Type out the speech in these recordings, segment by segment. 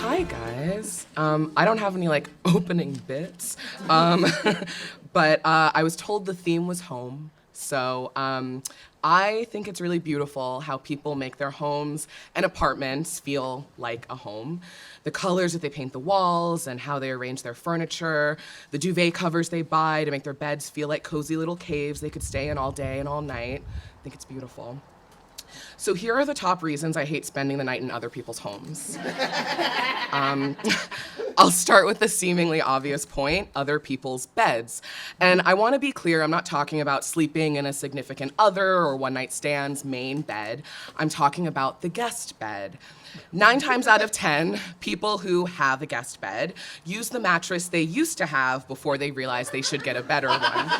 Hi, guys. I don't have any, opening bits, but I was told the theme was home. So I think it's really beautiful how people make their homes and apartments feel like a home. The colors that they paint the walls and how they arrange their furniture, the duvet covers they buy to make their beds feel like cozy little caves they could stay in all day and all night. I think it's beautiful. So here are the top reasons I hate spending the night in other people's homes. I'll start with the seemingly obvious point, other people's beds. And I want to be clear, I'm not talking about sleeping in a significant other or one-night stand's main bed. I'm talking about the guest bed. 9 times out of 10, people who have a guest bed use the mattress they used to have before they realize they should get a better one.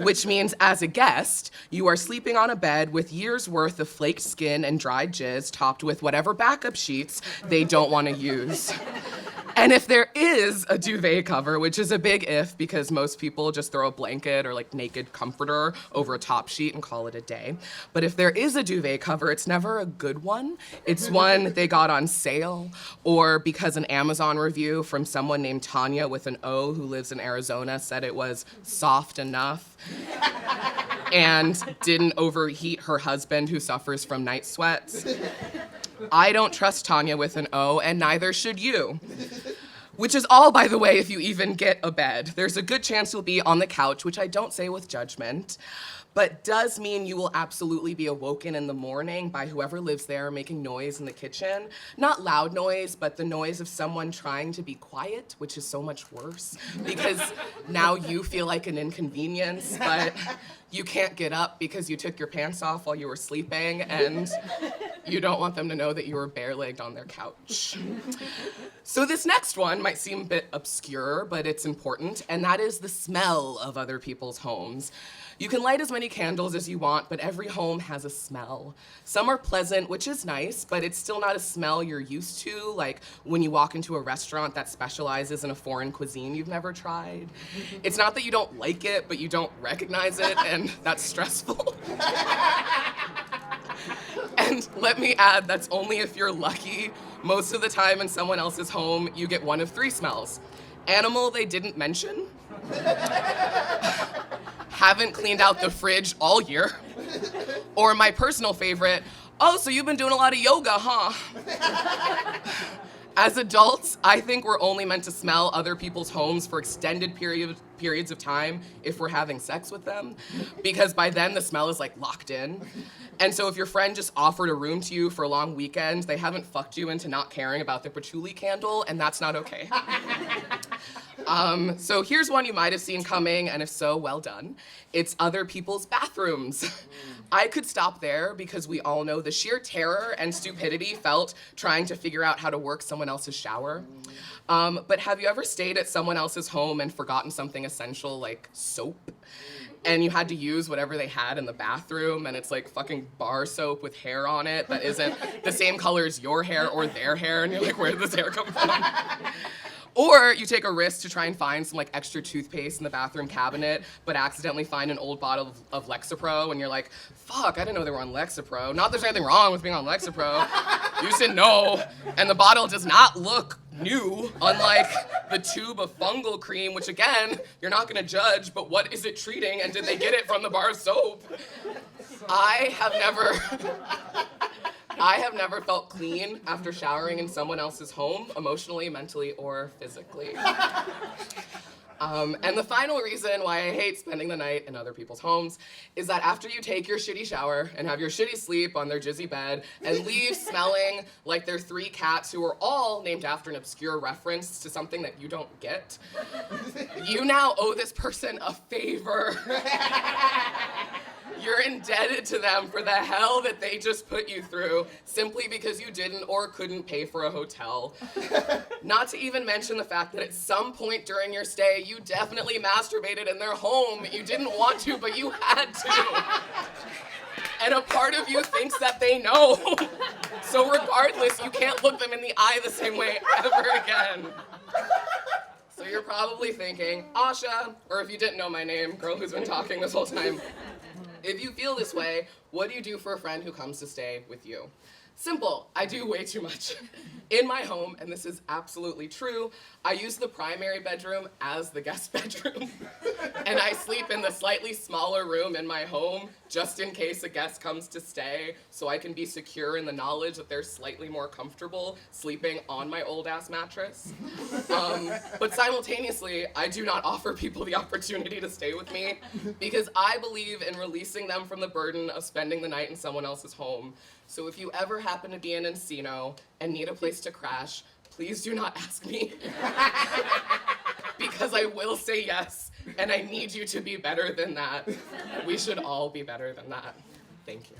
Which means, as a guest, you are sleeping on a bed with years' worth of flaked skin and dried jizz topped with whatever backup sheets they don't want to use. And if there is a duvet cover, which is a big if because most people just throw a blanket or naked comforter over a top sheet and call it a day. But if there is a duvet cover, it's never a good one. It's one they got on sale or because an Amazon review from someone named Tanya with an O who lives in Arizona said it was soft enough and didn't overheat her husband who suffers from night sweats. I don't trust Tanya with an O, and neither should you. Which is all, by the way, if you even get a bed. There's a good chance you'll be on the couch, which I don't say with judgment, but does mean you will absolutely be awoken in the morning by whoever lives there making noise in the kitchen. Not loud noise, but the noise of someone trying to be quiet, which is so much worse, because now you feel like an inconvenience, but you can't get up because you took your pants off while you were sleeping, and you don't want them to know that you were bare-legged on their couch. So this next one might seem a bit obscure, but it's important, and that is the smell of other people's homes. You can light as many candles as you want, but every home has a smell. Some are pleasant, which is nice, but it's still not a smell you're used to, like when you walk into a restaurant that specializes in a foreign cuisine you've never tried. It's not that you don't like it, but you don't recognize it, and that's stressful. And let me add, that's only if you're lucky. Most of the time in someone else's home, you get one of 3 smells. Animal they didn't mention. Haven't cleaned out the fridge all year. Or my personal favorite, oh, so you've been doing a lot of yoga, huh? As adults, I think we're only meant to smell other people's homes for extended periods of time if we're having sex with them, because by then the smell is locked in. And so if your friend just offered a room to you for a long weekend, they haven't fucked you into not caring about the patchouli candle, and that's not okay. So here's one you might have seen coming, and if so, well done. It's other people's bathrooms. I could stop there because we all know the sheer terror and stupidity felt trying to figure out how to work someone else's shower. But have you ever stayed at someone else's home and forgotten something essential like soap? And you had to use whatever they had in the bathroom, and it's fucking bar soap with hair on it that isn't the same color as your hair or their hair, and you're like, where did this hair come from? Or you take a risk to try and find some extra toothpaste in the bathroom cabinet, but accidentally find an old bottle of Lexapro, and you're like, fuck, I didn't know they were on Lexapro. Not that there's anything wrong with being on Lexapro. You just didn't know. And the bottle does not look new, unlike the tube of fungal cream, which again, you're not gonna judge, but what is it treating, and did they get it from the bar soap? I have never felt clean after showering in someone else's home, emotionally, mentally, or physically. And the final reason why I hate spending the night in other people's homes is that after you take your shitty shower and have your shitty sleep on their jizzy bed and leave smelling like they're 3 cats who are all named after an obscure reference to something that you don't get, you now owe this person a favor. You're indebted to them for the hell that they just put you through simply because you didn't or couldn't pay for a hotel. Not to even mention the fact that at some point during your stay, you definitely masturbated in their home. You didn't want to, but you had to. And a part of you thinks that they know. So regardless, you can't look them in the eye the same way ever again. So you're probably thinking, Asha, or if you didn't know my name, girl who's been talking this whole time, if you feel this way, what do you do for a friend who comes to stay with you? Simple, I do way too much. In my home, and this is absolutely true, I use the primary bedroom as the guest bedroom. And I sleep in the slightly smaller room in my home just in case a guest comes to stay, so I can be secure in the knowledge that they're slightly more comfortable sleeping on my old ass mattress. But simultaneously, I do not offer people the opportunity to stay with me because I believe in releasing them from the burden of spending the night in someone else's home. So if you ever happen to be in Encino and need a place to crash, please do not ask me. Because I will say yes, and I need you to be better than that. We should all be better than that. Thank you.